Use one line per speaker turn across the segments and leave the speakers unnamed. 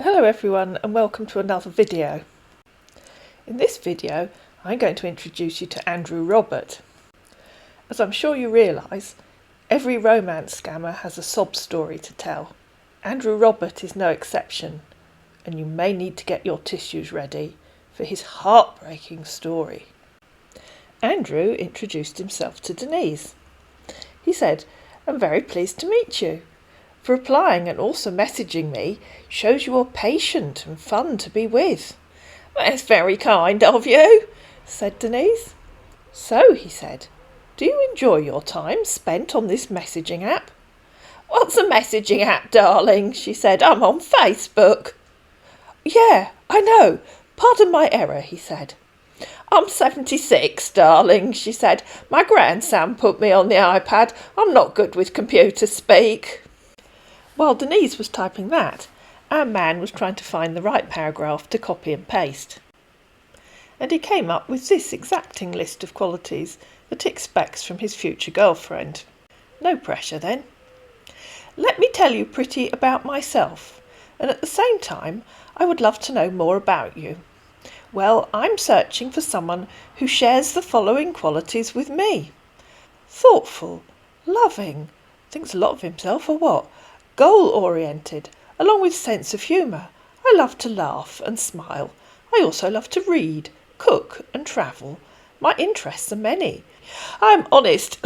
Hello everyone and welcome to another video. In this video I'm going to introduce you to Andrew Robert. As I'm sure you realise, every romance scammer has a sob story to tell. Andrew Robert is no exception, and you may need to get your tissues ready for his heartbreaking story. Andrew introduced himself to Denise. He said, "I'm very pleased to meet you. For replying and also messaging me shows you are patient and fun to be with." "That's very kind of you," said Denise. "So," he said, "do you enjoy your time spent on this messaging app?" "What's a messaging app, darling?" she said. "I'm on Facebook." "Yeah, I know. Pardon my error," he said. "I'm 76, darling," she said. "My grandson put me on the iPad. I'm not good with computer speak." While Denise was typing that, our man was trying to find the right paragraph to copy and paste. And he came up with this exacting list of qualities that he expects from his future girlfriend. No pressure then. "Let me tell you pretty about myself, and at the same time I would love to know more about you. Well, I'm searching for someone who shares the following qualities with me. Thoughtful, loving, thinks a lot of himself or what? Goal-oriented, along with sense of humour. I love to laugh and smile. I also love to read, cook and travel. My interests are many. I'm honest,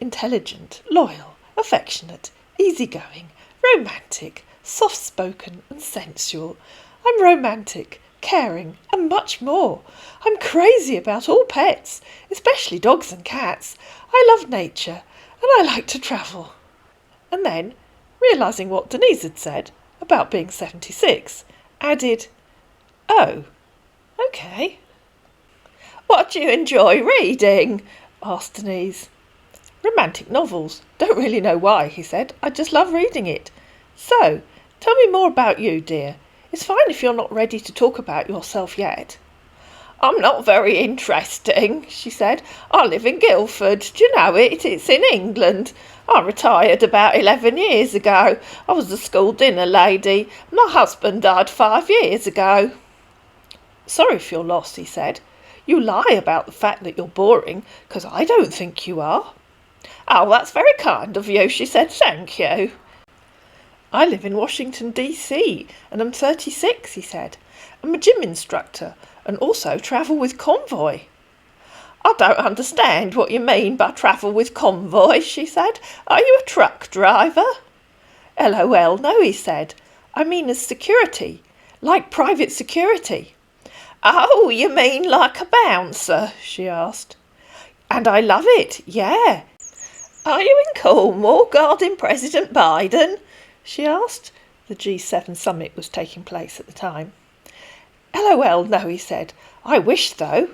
intelligent, loyal, affectionate, easygoing, romantic, soft-spoken and sensual. I'm romantic, caring and much more. I'm crazy about all pets, especially dogs and cats. I love nature and I like to travel." And then, realising what Denise had said about being 76, added, "Oh, okay." "What do you enjoy reading?" asked Denise. "Romantic novels. Don't really know why," he said. "I just love reading it. So, tell me more about you, dear. It's fine if you're not ready to talk about yourself yet." "I'm not very interesting," she said. "I live in Guildford. Do you know it? It's in England. I retired about 11 years ago. I was a school dinner lady. My husband died 5 years ago." "Sorry if you're lost," he said. "You lie about the fact that you're boring, because I don't think you are." "Oh, that's very kind of you," she said. "Thank you." "I live in Washington, D.C. and I'm 36, he said. I'm a gym instructor and also travel with convoy." "I don't understand what you mean by travel with convoy," she said. "Are you a truck driver?" "LOL, no," he said. "I mean as security, like private security." "Oh, you mean like a bouncer?" she asked. "And I love it, yeah." "Are you in Cornwall guarding President Biden?" she asked. The G7 summit was taking place at the time. "LOL, no," he said. "I wish though."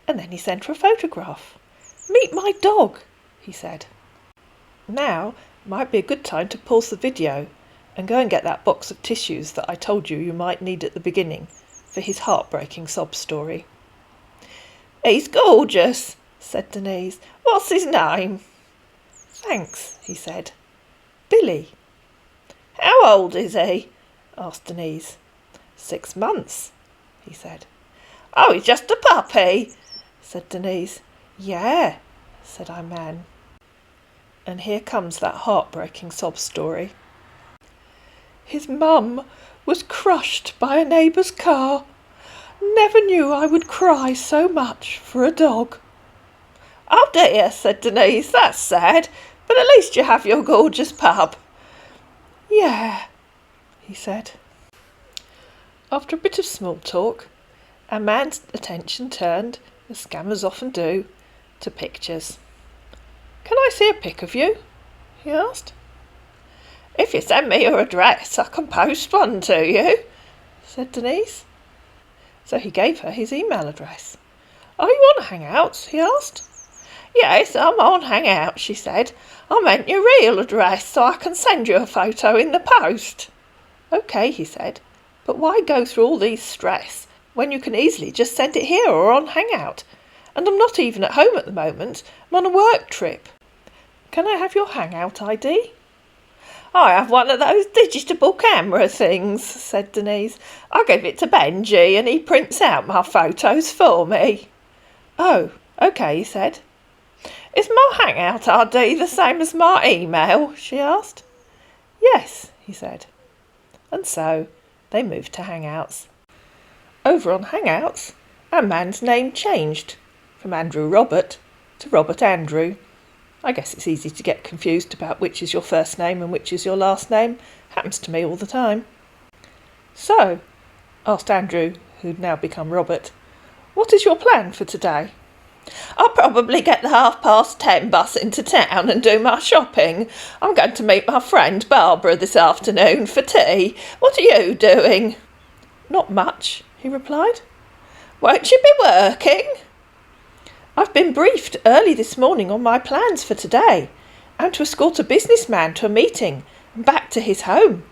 And then he sent her a photograph. "Meet my dog," he said. Now might be a good time to pause the video and go and get that box of tissues that I told you might need at the beginning for his heartbreaking sob story. "He's gorgeous," said Denise. "What's his name?" "Thanks," he said. "Billy." "How old is he?" asked Denise. 6 months, he said. "Oh, he's just a puppy," said Denise. "Yeah," said our man. And here comes that heartbreaking sob story. "His mum was crushed by a neighbour's car. Never knew I would cry so much for a dog." "Oh dear," said Denise. "That's sad, but at least you have your gorgeous pup." "Yeah," he said. After a bit of small talk, our man's attention turned, as scammers often do, to pictures. "Can I see a pic of you?" he asked. "If you send me your address, I can post one to you," said Denise. So he gave her his email address. "Are you on Hangouts?" he asked. "Yes, I'm on Hangouts," she said. "I meant your real address so I can send you a photo in the post." "OK," he said, "but why go through all these stress when you can easily just send it here or on Hangout? And I'm not even at home at the moment. I'm on a work trip. Can I have your Hangout ID?" I have one of those digital camera things, said Denise. I give it to Benji and he prints out my photos for me. Oh, OK, he said. Is my Hangout ID the same as my email? She asked. Yes, he said. And so they moved to Hangouts. Over on Hangouts, our man's name changed from Andrew Robert to Robert Andrew. I guess it's easy to get confused about which is your first name and which is your last name. Happens to me all the time. So, asked Andrew, who'd now become Robert, what is your plan for today? I'll probably get the 10:30 bus into town and do my shopping. I'm going to meet my friend Barbara this afternoon for tea. What are you doing? Not much, he replied. Won't you be working? I've been briefed early this morning on my plans for today. I'm to escort a businessman to a meeting and back to his home.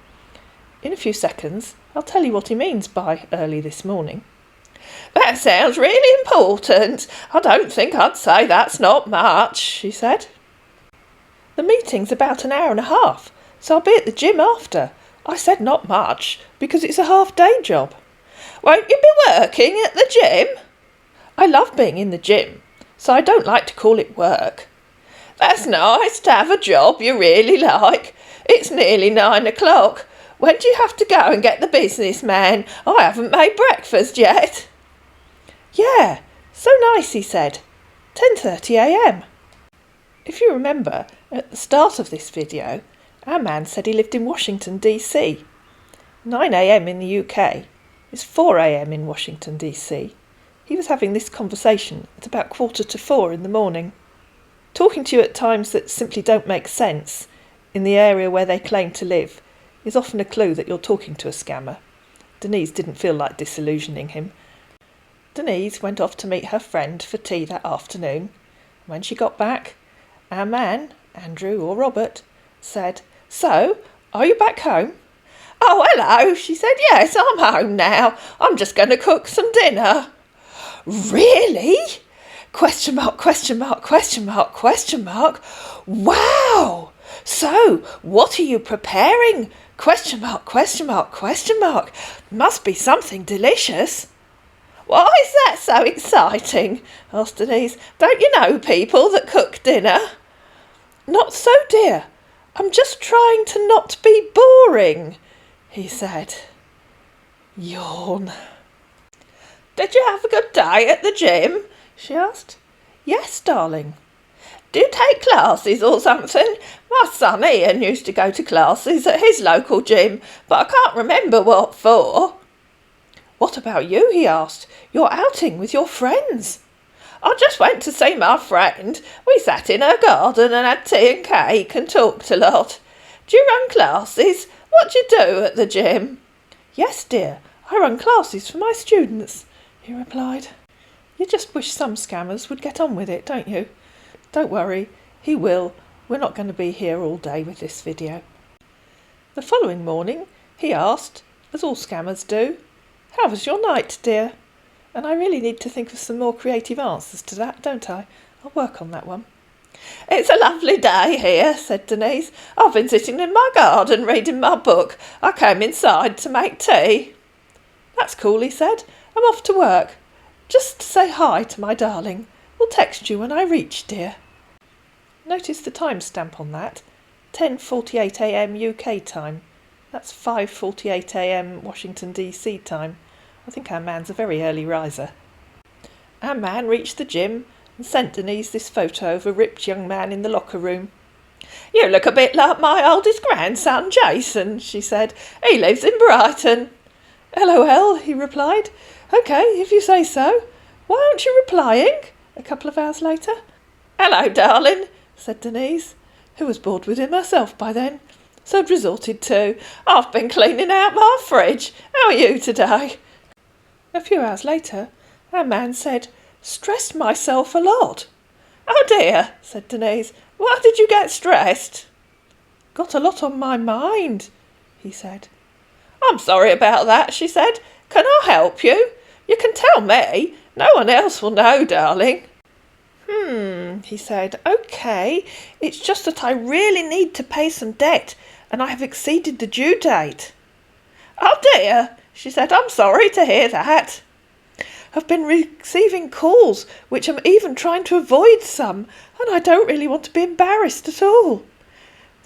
In a few seconds, I'll tell you what he means by early this morning. That sounds really important. I don't think I'd say that's not much, she said. The meeting's about an hour and a half, so I'll be at the gym after. I said not much, because it's a half-day job. Won't you be working at the gym? I love being in the gym, so I don't like to call it work. That's nice to have a job you really like. It's nearly 9 o'clock. When do you have to go and get the businessman? I haven't made breakfast yet. Yeah, so nice, he said. 10:30 a.m. If you remember, at the start of this video, our man said he lived in Washington, D.C. 9 a.m. in the UK is 4 a.m. in Washington, D.C. He was having this conversation at about 3:45 in the morning. Talking to you at times that simply don't make sense in the area where they claim to live is often a clue that you're talking to a scammer. Denise didn't feel like disillusioning him. Denise went off to meet her friend for tea that afternoon. When she got back, our man, Andrew or Robert, said, So, are you back home? Oh, hello, she said. Yes, I'm home now. I'm just going to cook some dinner. Really? Question mark, question mark, question mark, question mark. Wow! So, what are you preparing? Question mark, question mark, question mark. Must be something delicious. Why is that so exciting? Asked Denise. Don't you know people that cook dinner? Not so, dear. I'm just trying to not be boring, he said. Yawn. Did you have a good day at the gym? She asked. Yes, darling. Do you take classes or something? My son Ian used to go to classes at his local gym, but I can't remember what for. What about you? He asked. You're outing with your friends. I just went to see my friend. We sat in her garden and had tea and cake and talked a lot. Do you run classes? What do you do at the gym? Yes, dear, I run classes for my students, he replied. You just wish some scammers would get on with it, don't you? Don't worry, he will. We're not going to be here all day with this video. The following morning, he asked, as all scammers do, How was your night, dear? And I really need to think of some more creative answers to that, don't I? I'll work on that one. It's a lovely day here, said Denise. I've been sitting in my garden reading my book. I came inside to make tea. That's cool, he said. I'm off to work. Just to say hi to my darling. We'll text you when I reach, dear. Notice the timestamp on that. 10:48 a.m. UK time. That's 5:48 a.m. Washington DC time. I think our man's a very early riser. Our man reached the gym and sent Denise this photo of a ripped young man in the locker room. You look a bit like my oldest grandson, Jason, she said. He lives in Brighton. LOL, he replied. OK, if you say so. Why aren't you replying? A couple of hours later. Hello, darling, said Denise, who was bored with him herself by then. So had resorted to, I've been cleaning out my fridge. How are you today? A few hours later, our man said, Stressed myself a lot. Oh dear, said Denise. Why did you get stressed? Got a lot on my mind, he said. I'm sorry about that, she said. Can I help you? You can tell me. No one else will know, darling. He said. OK, it's just that I really need to pay some debt and I have exceeded the due date." "Oh dear," she said, "I'm sorry to hear that." "I've been receiving calls which I'm even trying to avoid some, and I don't really want to be embarrassed at all."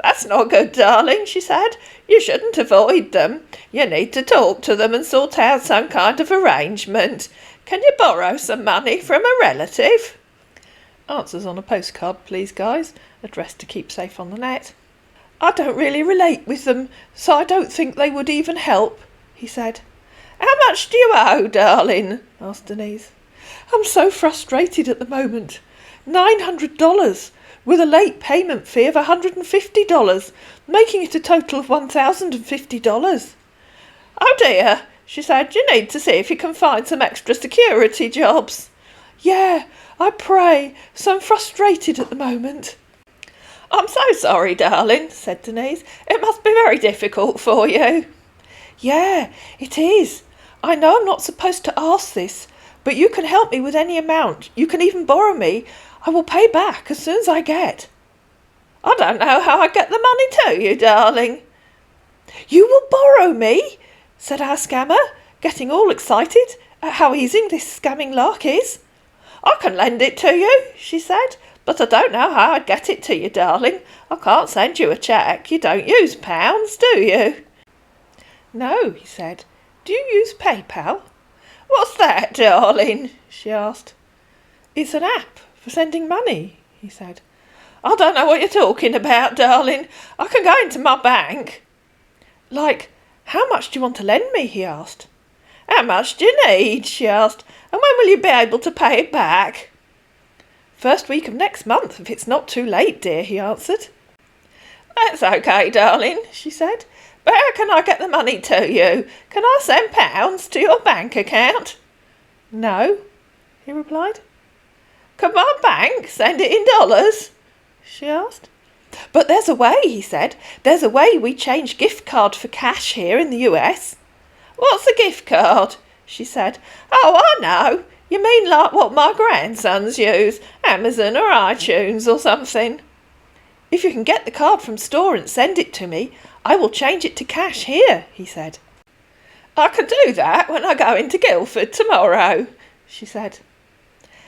"That's not good, darling," she said. "You shouldn't avoid them. You need to talk to them and sort out some kind of arrangement. Can you borrow some money from a relative?" Answers on a postcard, please, guys. Addressed to Keep Safe on the Net. "I don't really relate with them, so I don't think they would even help," he said. "How much do you owe, darling?" asked Denise. "I'm so frustrated at the moment. $900, with a late payment fee of $150, making it a total of $1,050. "Oh dear," she said, "you need to see if you can find some extra security jobs." "Yeah, I pray, so I'm frustrated at the moment." "I'm so sorry, darling," said Denise. "It must be very difficult for you." "Yeah, it is. I know I'm not supposed to ask this, but you can help me with any amount. You can even borrow me. I will pay back as soon as I get." "I don't know how I get the money to you, darling." "You will borrow me?" said our scammer, getting all excited at how easy this scamming lark is. "I can lend it to you," she said, "but I don't know how I'd get it to you, darling. I can't send you a cheque. You don't use pounds, do you?" "No," he said. "Do you use PayPal?" "What's that, darling?" she asked. "It's an app for sending money," he said. "I don't know what you're talking about, darling. I can go into my bank." "Like, how much do you want to lend me?" he asked. "How much do you need?" she asked. "And when will you be able to pay it back?" "First week of next month, if it's not too late, dear," he answered. "That's okay, darling," she said. "But how can I get the money to you? Can I send pounds to your bank account?" "No," he replied. "Can my bank send it in dollars?" she asked. "But there's a way," he said. "There's a way we change gift card for cash here in the US. "What's a gift card?" she said. "Oh, I know. You mean like what my grandsons use, Amazon or iTunes or something." "If you can get the card from store and send it to me, I will change it to cash here," he said. "I can do that when I go into Guildford tomorrow," she said.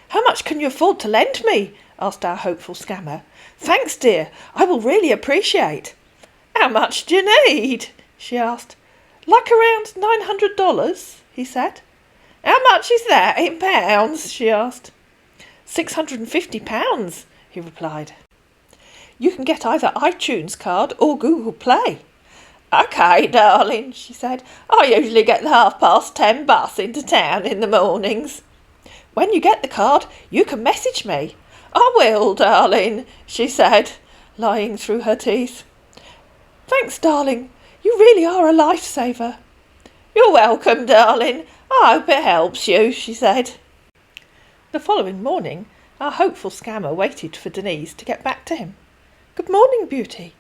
"How much can you afford to lend me?" asked our hopeful scammer. "Thanks, dear. I will really appreciate." "How much do you need?" she asked. "Like around $900, he said. "How much is that in pounds?" she asked. £650, he replied. "You can get either iTunes card or Google Play." "Okay, darling," she said. "I usually get the 10:30 bus into town in the mornings." "When you get the card, you can message me." "I will, darling," she said, lying through her teeth. "Thanks, darling. You really are a lifesaver." "You're welcome, darling. I hope it helps you," she said. The following morning, our hopeful scammer waited for Denise to get back to him. "Good morning, beauty.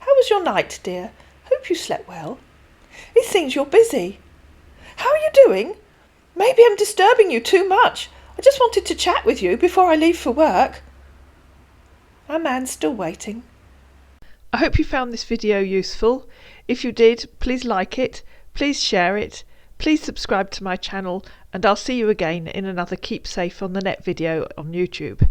How was your night, dear? Hope you slept well. It seems you're busy. How are you doing? Maybe I'm disturbing you too much. I just wanted to chat with you before I leave for work." Our man's still waiting. I hope you found this video useful. If you did, please like it, please share it, please subscribe to my channel, and I'll see you again in another Keep Safe on the Net video on YouTube.